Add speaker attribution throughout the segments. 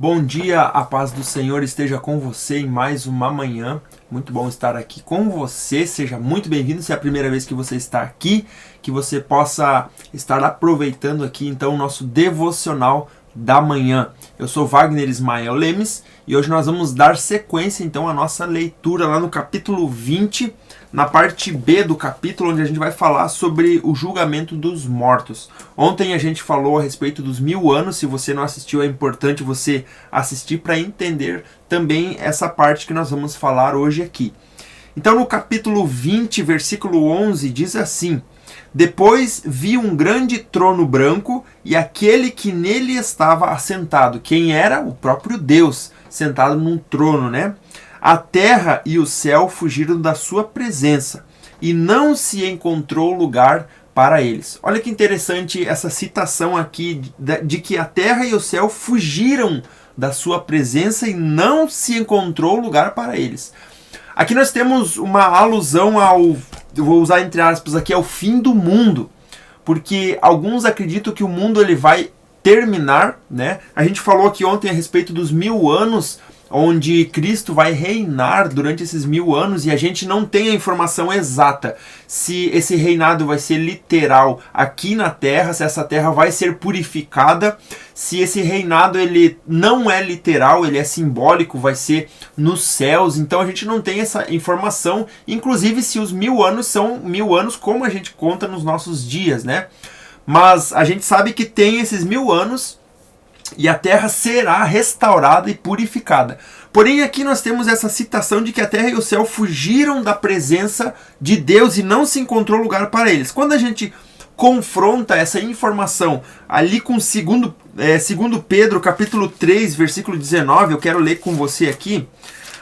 Speaker 1: Bom dia, a paz do Senhor esteja com você em mais uma manhã. Muito bom estar aqui com você, seja muito bem-vindo. Se é a primeira vez que você está aqui, que você possa estar aproveitando aqui então o nosso devocional da manhã. Eu sou Wagner Ismael Lemes e hoje nós vamos dar sequência então à nossa leitura lá no capítulo 20, na parte B do capítulo, onde a gente vai falar sobre o julgamento dos mortos. Ontem a gente falou a respeito dos 1000 anos. Se você não assistiu, é importante você assistir para entender também essa parte que nós vamos falar hoje aqui. Então no capítulo 20, versículo 11, diz assim: Depois vi um grande trono branco e aquele que nele estava assentado. Quem era? O próprio Deus, sentado num trono, né? A terra e o céu fugiram da sua presença, e não se encontrou lugar para eles. Olha que interessante essa citação aqui de que a terra e o céu fugiram da sua presença e não se encontrou lugar para eles. Aqui nós temos uma alusão ao, eu vou usar entre aspas aqui, ao fim do mundo, porque alguns acreditam que o mundo ele vai terminar, né? A gente falou aqui ontem a respeito dos 1000 anos, onde Cristo vai reinar durante esses 1000 anos, e a gente não tem a informação exata se esse reinado vai ser literal aqui na terra, se essa terra vai ser purificada, se esse reinado ele não é literal, ele é simbólico, vai ser nos céus. Então a gente não tem essa informação, inclusive se os 1000 anos são 1000 anos como a gente conta nos nossos dias, né? Mas a gente sabe que tem esses 1000 anos e a terra será restaurada e purificada. Porém, aqui nós temos essa citação de que a terra e o céu fugiram da presença de Deus e não se encontrou lugar para eles. Quando a gente confronta essa informação ali com segundo Pedro, capítulo 3, versículo 19, eu quero ler com você aqui,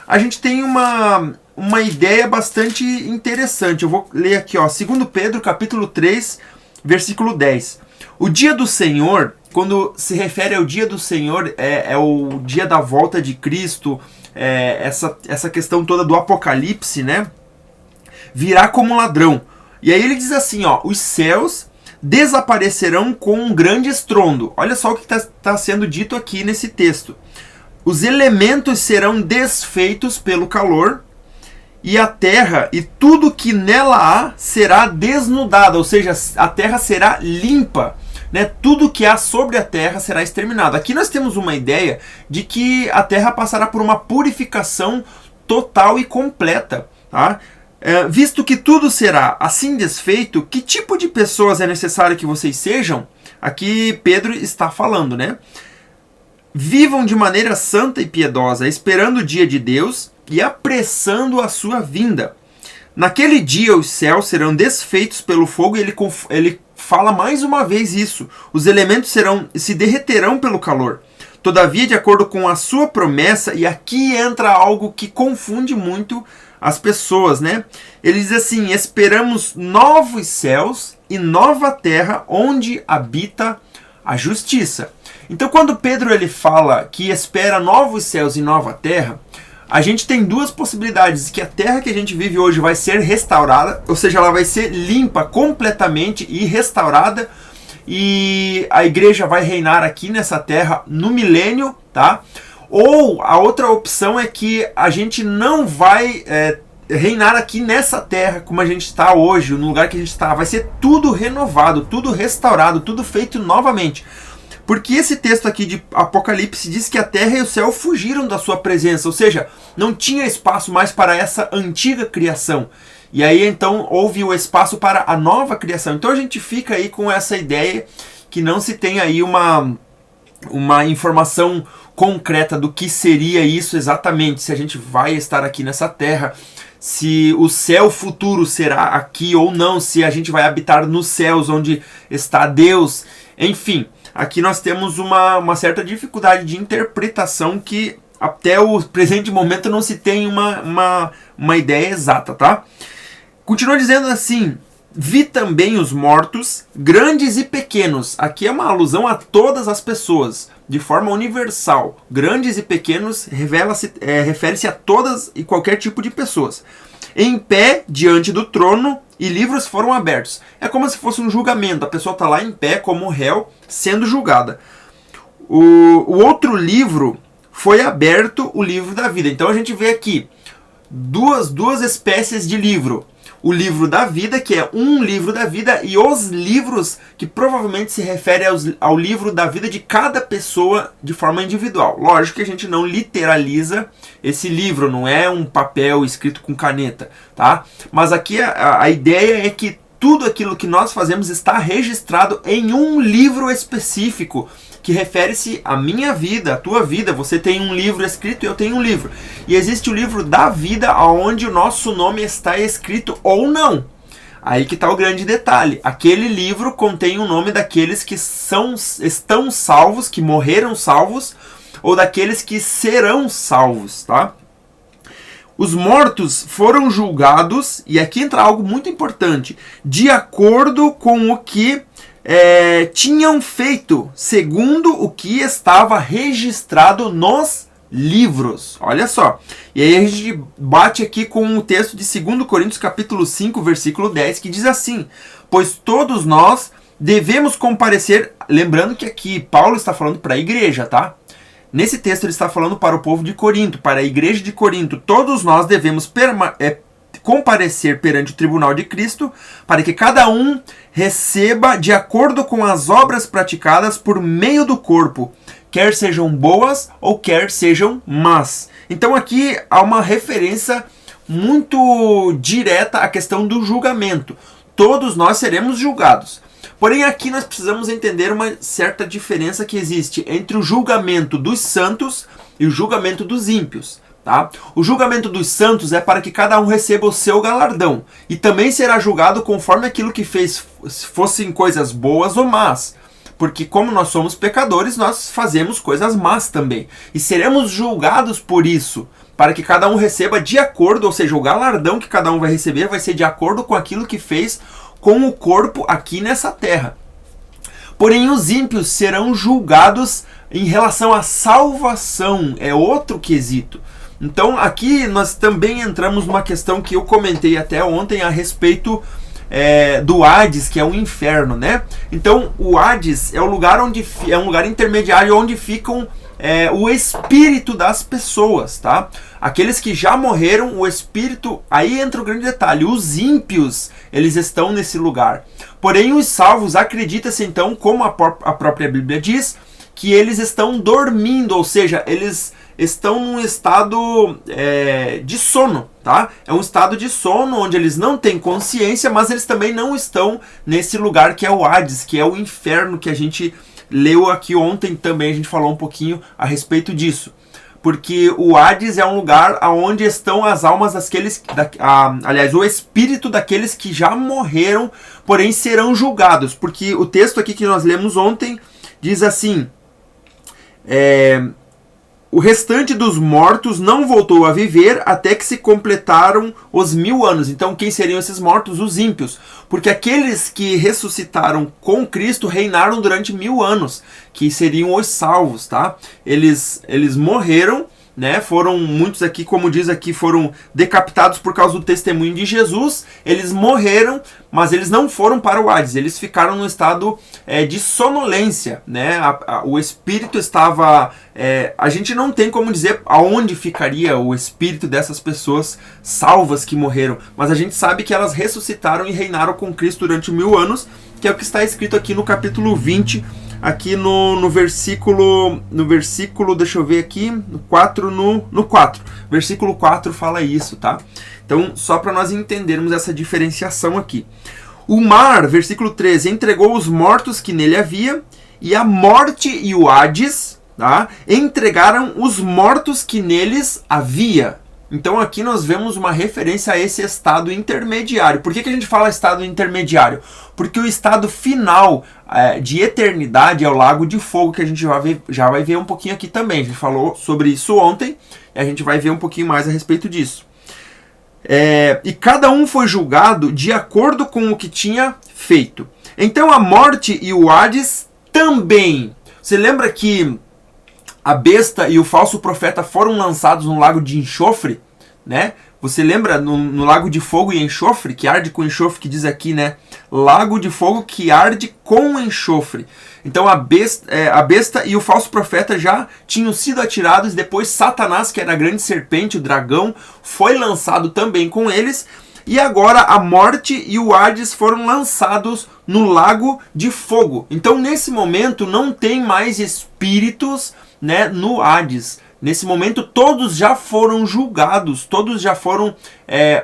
Speaker 1: a gente tem uma ideia bastante interessante. Eu vou ler aqui, ó, 2 Pedro, capítulo 3, versículo 10. O dia do Senhor, quando se refere ao dia do Senhor, é o dia da volta de Cristo, essa questão toda do Apocalipse, né? Virá como ladrão. E aí ele diz assim, ó, os céus desaparecerão com um grande estrondo. Olha só o que está sendo dito aqui nesse texto. Os elementos serão desfeitos pelo calor, e a terra e tudo que nela há será desnudada, ou seja, a terra será limpa, né? Tudo que há sobre a terra será exterminado. Aqui nós temos uma ideia de que a terra passará por uma purificação total e completa, tá? Visto que tudo será assim desfeito, que tipo de pessoas é necessário que vocês sejam? Aqui Pedro está falando, né? Vivam de maneira santa e piedosa, esperando o dia de Deus e apressando a sua vinda. Naquele dia os céus serão desfeitos pelo fogo, e ele fala mais uma vez isso. Os elementos se derreterão pelo calor. Todavia, de acordo com a sua promessa, e aqui entra algo que confunde muito as pessoas, né? Ele diz assim: esperamos novos céus e nova terra onde habita a justiça. Então, quando Pedro ele fala que espera novos céus e nova terra, a gente tem duas possibilidades: que a terra que a gente vive hoje vai ser restaurada, ou seja, ela vai ser limpa completamente e restaurada, e a igreja vai reinar aqui nessa terra no milênio, tá? Ou a outra opção é que a gente não vai reinar aqui nessa terra como a gente está hoje, no lugar que a gente está. Vai ser tudo renovado, tudo restaurado, tudo feito novamente. Porque esse texto aqui de Apocalipse diz que a terra e o céu fugiram da sua presença, ou seja, não tinha espaço mais para essa antiga criação. E aí então houve o espaço para a nova criação. Então a gente fica aí com essa ideia que não se tem aí uma informação concreta do que seria isso exatamente, se a gente vai estar aqui nessa terra, se o céu futuro será aqui ou não, se a gente vai habitar nos céus onde está Deus, enfim. Aqui nós temos uma certa dificuldade de interpretação que até o presente momento não se tem uma ideia exata, tá? Continua dizendo assim: vi também os mortos, grandes e pequenos. Aqui é uma alusão a todas as pessoas, de forma universal. Grandes e pequenos refere-se a todas e qualquer tipo de pessoas. Em pé diante do trono, e livros foram abertos. É como se fosse um julgamento. A pessoa está lá em pé como réu, sendo julgada. O outro livro foi aberto o livro da vida. Então a gente vê aqui duas espécies de livro. O livro da vida, que é um livro da vida, e os livros que provavelmente se refere ao livro da vida de cada pessoa de forma individual. Lógico que a gente não literaliza esse livro, não é um papel escrito com caneta, tá? Mas aqui a ideia é que tudo aquilo que nós fazemos está registrado em um livro específico, que refere-se à minha vida, à tua vida. Você tem um livro escrito e eu tenho um livro. E existe o livro da vida, onde o nosso nome está escrito ou não. Aí que está o grande detalhe. Aquele livro contém o nome daqueles que estão salvos, que morreram salvos, ou daqueles que serão salvos, tá? Os mortos foram julgados, e aqui entra algo muito importante, de acordo com o que tinham feito, segundo o que estava registrado nos livros. Olha só. E aí a gente bate aqui com o texto de 2 Coríntios capítulo 5, versículo 10, que diz assim: pois todos nós devemos comparecer, lembrando que aqui Paulo está falando para a igreja, tá? Nesse texto ele está falando para o povo de Corinto, para a igreja de Corinto. Todos nós devemos comparecer perante o tribunal de Cristo, para que cada um receba de acordo com as obras praticadas por meio do corpo, quer sejam boas ou quer sejam más. Então aqui há uma referência muito direta à questão do julgamento. Todos nós seremos julgados. Porém, aqui nós precisamos entender uma certa diferença que existe entre o julgamento dos santos e o julgamento dos ímpios. Tá? O julgamento dos santos é para que cada um receba o seu galardão. E também será julgado conforme aquilo que fez, fossem coisas boas ou más. Porque como nós somos pecadores, nós fazemos coisas más também. E seremos julgados por isso, para que cada um receba de acordo, ou seja, o galardão que cada um vai receber vai ser de acordo com aquilo que fez com o corpo aqui nessa terra. Porém, os ímpios serão julgados em relação à salvação. É outro quesito. Então, aqui nós também entramos numa questão que eu comentei até ontem a respeito do Hades, que é o inferno, né? Então, o Hades é um lugar intermediário onde ficam o espírito das pessoas, tá? Aqueles que já morreram, o espírito, aí entra o grande detalhe, os ímpios, eles estão nesse lugar. Porém, os salvos, acredita-se então, como a própria Bíblia diz, que eles estão dormindo, ou seja, eles estão num estado de sono, tá? É um estado de sono onde eles não têm consciência, mas eles também não estão nesse lugar que é o Hades, que é o inferno, que a gente leu aqui ontem também, a gente falou um pouquinho a respeito disso. Porque o Hades é um lugar onde estão as almas aliás, o espírito daqueles que já morreram, porém serão julgados. Porque o texto aqui que nós lemos ontem diz assim: o restante dos mortos não voltou a viver até que se completaram os 1000 anos. Então, quem seriam esses mortos? Os ímpios. Porque aqueles que ressuscitaram com Cristo reinaram durante 1000 anos, que seriam os salvos, tá? Eles morreram, né? Foram muitos aqui, como diz aqui, foram decapitados por causa do testemunho de Jesus. Eles morreram, mas eles não foram para o Hades. Eles ficaram no estado de sonolência, né? O espírito estava... a gente não tem como dizer aonde ficaria o espírito dessas pessoas salvas que morreram, mas a gente sabe que elas ressuscitaram e reinaram com Cristo durante 1000 anos, que é o que está escrito aqui no capítulo 20, aqui no versículo, deixa eu ver aqui, no 4, versículo 4 fala isso, tá? Então, só para nós entendermos essa diferenciação aqui. O mar, versículo 13, entregou os mortos que nele havia, e a morte e o Hades, tá? Entregaram os mortos que neles havia. Então aqui nós vemos uma referência a esse estado intermediário. Por que a gente fala estado intermediário? Porque o estado final de eternidade é o lago de fogo, que a gente já vai ver um pouquinho aqui também. A gente falou sobre isso ontem e a gente vai ver um pouquinho mais a respeito disso. E cada um foi julgado de acordo com o que tinha feito. Então a morte e o Hades também. Você lembra que a besta e o falso profeta foram lançados no lago de enxofre, né? Você lembra no lago de fogo e enxofre, que arde com enxofre, que diz aqui, né? Lago de fogo que arde com enxofre. Então a besta e o falso profeta já tinham sido atirados, depois Satanás, que era a grande serpente, o dragão, foi lançado também com eles. E agora a morte e o Hades foram lançados no lago de fogo. Então nesse momento não tem mais espíritos, né, no Hades. Nesse momento todos já foram julgados, todos já foram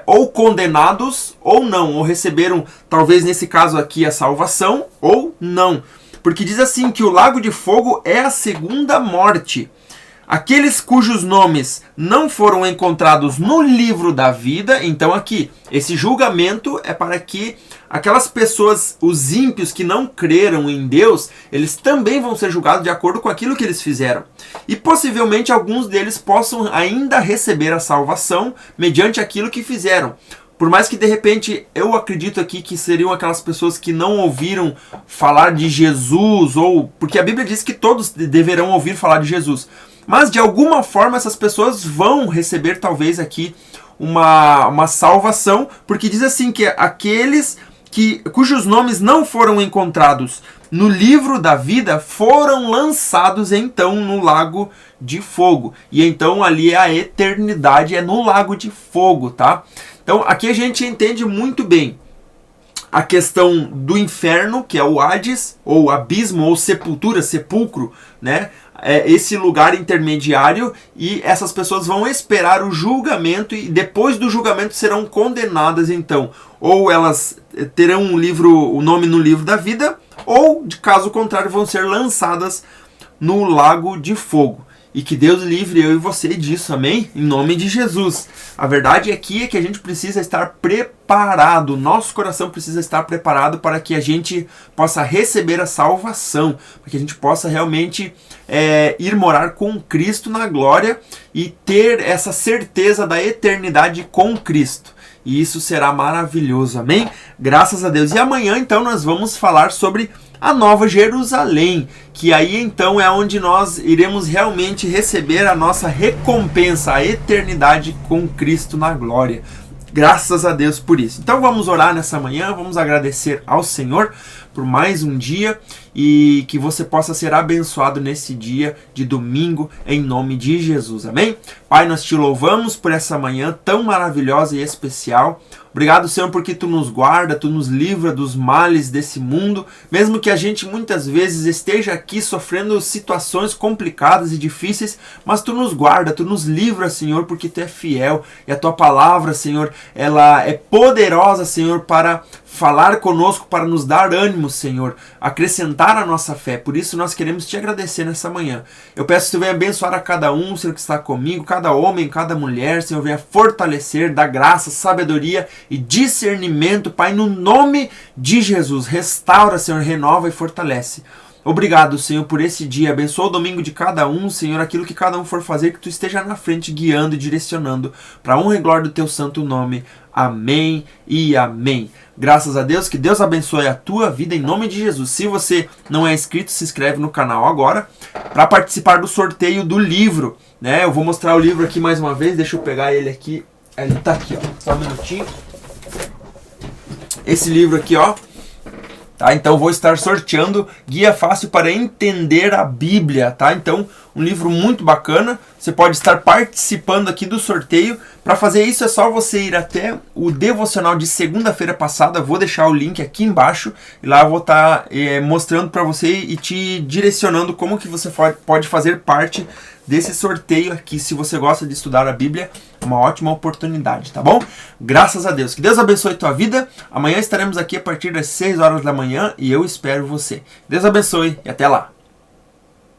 Speaker 1: ou condenados ou não, ou receberam, talvez nesse caso aqui, a salvação ou não. Porque diz assim que o lago de fogo é a segunda morte. Aqueles cujos nomes não foram encontrados no livro da vida, então aqui, esse julgamento é para que aquelas pessoas, os ímpios que não creram em Deus, eles também vão ser julgados de acordo com aquilo que eles fizeram. E possivelmente alguns deles possam ainda receber a salvação mediante aquilo que fizeram. Por mais que de repente, eu acredito aqui que seriam aquelas pessoas que não ouviram falar de Jesus, ou porque a Bíblia diz que todos deverão ouvir falar de Jesus. Mas de alguma forma essas pessoas vão receber talvez aqui uma salvação, porque diz assim que aqueles cujos nomes não foram encontrados no livro da vida foram lançados então no lago de fogo. E então ali a eternidade é no lago de fogo, tá? Então aqui a gente entende muito bem a questão do inferno, que é o Hades, ou abismo, ou sepultura, sepulcro, né? Esse lugar intermediário, e essas pessoas vão esperar o julgamento, e depois do julgamento serão condenadas então. Ou elas terão o nome no livro da vida, ou, de caso contrário, vão ser lançadas no lago de fogo. E que Deus livre eu e você disso, amém? Em nome de Jesus. A verdade aqui é que a gente precisa estar preparado, nosso coração precisa estar preparado para que a gente possa receber a salvação, para que a gente possa realmente ir morar com Cristo na glória e ter essa certeza da eternidade com Cristo. E isso será maravilhoso, amém? Graças a Deus. E amanhã, então, nós vamos falar sobre a Nova Jerusalém, que aí então é onde nós iremos realmente receber a nossa recompensa, a eternidade com Cristo na glória. Graças a Deus por isso. Então vamos orar nessa manhã, vamos agradecer ao Senhor por mais um dia e que você possa ser abençoado nesse dia de domingo em nome de Jesus. Amém? Pai, nós te louvamos por essa manhã tão maravilhosa e especial. Obrigado, Senhor, porque Tu nos guarda, Tu nos livra dos males desse mundo, mesmo que a gente muitas vezes esteja aqui sofrendo situações complicadas e difíceis, mas Tu nos guarda, Tu nos livra, Senhor, porque Tu é fiel e a Tua palavra, Senhor, ela é poderosa, Senhor, para falar conosco, para nos dar ânimo, Senhor, acrescentar a nossa fé. Por isso nós queremos Te agradecer nessa manhã. Eu peço que Tu venha abençoar a cada um, Senhor, que está comigo, cada homem, cada mulher, Senhor, venha fortalecer, dar graça, sabedoria e discernimento, Pai, no nome de Jesus. Restaura, Senhor, renova e fortalece. Obrigado, Senhor, por esse dia. Abençoa o domingo de cada um, Senhor, aquilo que cada um for fazer, que Tu esteja na frente, guiando e direcionando, para a honra e glória do Teu santo nome. Amém e amém. Graças a Deus, que Deus abençoe a tua vida em nome de Jesus. Se você não é inscrito, se inscreve no canal agora para participar do sorteio do livro, né? Eu vou mostrar o livro aqui mais uma vez, deixa eu pegar ele aqui. Ele tá aqui, ó. Só um minutinho. Esse livro aqui, ó. Tá? Então vou estar sorteando Guia Fácil para Entender a Bíblia, tá? Então, um livro muito bacana. Você pode estar participando aqui do sorteio. Para fazer isso é só você ir até o devocional de segunda-feira passada. Vou deixar o link aqui embaixo e lá eu vou estar mostrando para você e te direcionando como que você pode fazer parte desse sorteio aqui. Se você gosta de estudar a Bíblia, uma ótima oportunidade, tá bom? Graças a Deus. Que Deus abençoe a tua vida. Amanhã estaremos aqui a partir das 6 horas da manhã e eu espero você. Deus abençoe e até lá.